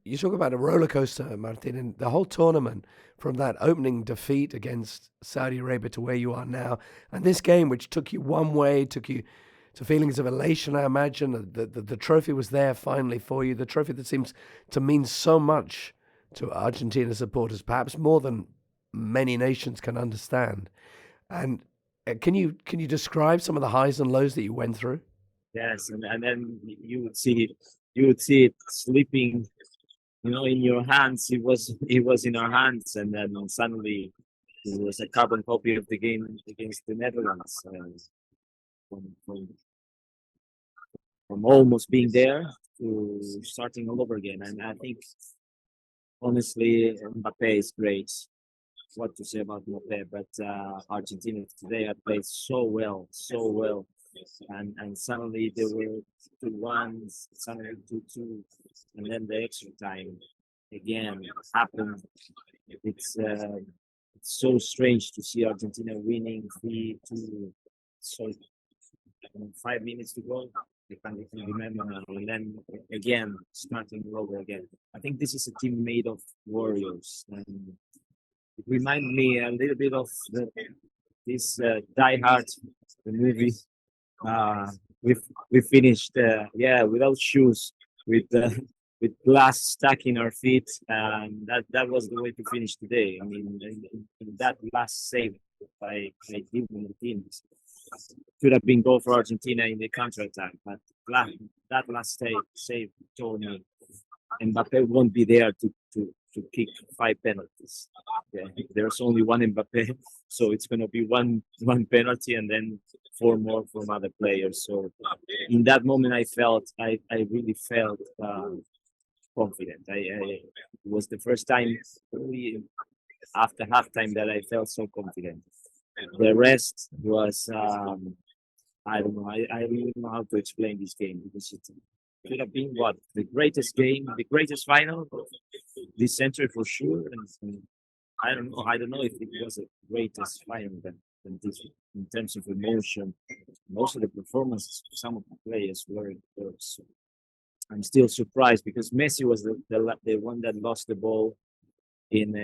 you talk about a roller coaster, Martin, and the whole tournament from that opening defeat against Saudi Arabia to where you are now, and this game which took you one way, took you to feelings of elation. I imagine the trophy was there finally for you. The trophy that seems to mean so much to Argentina supporters, perhaps more than many nations can understand. And can you describe some of the highs and lows that you went through? Yes, and then you would see it slipping, in your hands. It was in our hands, and then suddenly it was a carbon copy of the game against the Netherlands. From, from from almost being there to starting all over again. And I think honestly, Mbappe is great. What to say about Mbappe? But Argentina today had played so well, and suddenly there were 2-1, suddenly 2-2, and then the extra time again happened. It's so strange to see Argentina winning 3-2. So 5 minutes to go. I can't even remember now. And then again, starting all over again. I think this is a team made of warriors. And it reminds me a little bit of this Die Hard, the movie. We finished, without shoes, with with glass stuck in our feet, and that was the way to finish today. I mean, in that last save by the team, could have been goal for Argentina in the counter attack, but that last save told me Mbappe won't be there to kick 5 penalties. Yeah, there's only one Mbappe, so it's going to be one penalty and then 4 more from other players. So in that moment, I really felt confident. It was the first time really after halftime that I felt so confident. The rest was I don't know. I really don't know how to explain this game, because it could have been what the greatest game, the greatest final of this century for sure. And I don't know. I don't know if it was the greatest final than this in terms of emotion. Most of the performances, some of the players were. So I'm still surprised because Messi was the one that lost the ball in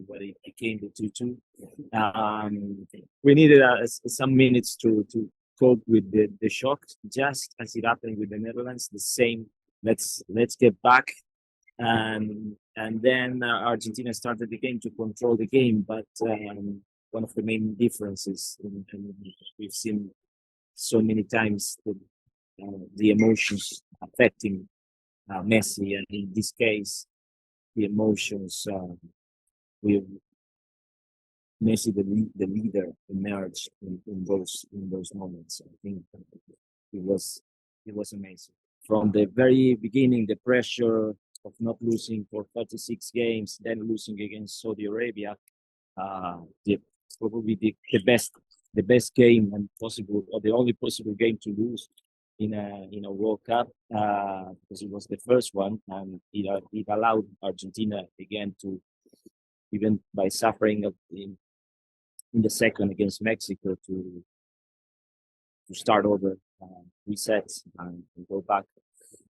what it became the 2-2. We needed some minutes to cope with the shock, just as it happened with the Netherlands. The same. Let's get back, and then Argentina started the game to control the game. But one of the main differences, and we've seen so many times, the emotions affecting Messi, and in this case, the emotions with Messi, the leader, emerged in those moments. I think it was amazing. From the very beginning, the pressure of not losing for 36 games, then losing against Saudi Arabia, probably the best game and possible, or the only possible game to lose in a World Cup, because it was the first one, and it allowed Argentina again to, even by suffering in the second against Mexico, to start over, reset, and go back.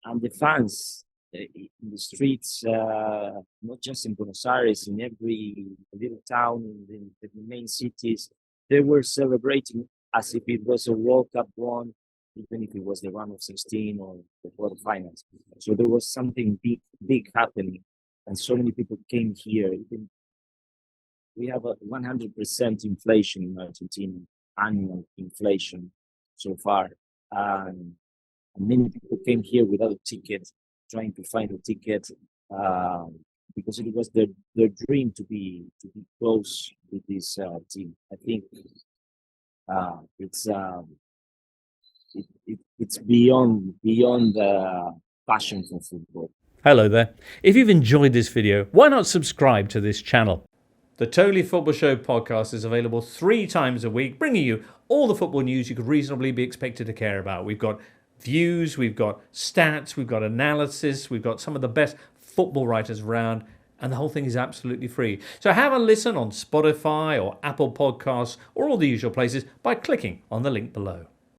And the fans in the streets, not just in Buenos Aires, in every little town, in the main cities, they were celebrating as if it was a World Cup won, even if it was the round of 16 or the quarterfinals. So there was something big happening, and so many people came here. We have a 100% inflation in Argentina, annual inflation so far. And many people came here without a ticket, trying to find a ticket, because it was their dream to be close with this team. I think it's beyond the passion for football. Hello there. If you've enjoyed this video, why not subscribe to this channel? The Totally Football Show podcast is available 3 times a week, bringing you all the football news you could reasonably be expected to care about. We've got views, we've got stats, we've got analysis, we've got some of the best football writers around, and the whole thing is absolutely free. So have a listen on Spotify or Apple Podcasts or all the usual places by clicking on the link below.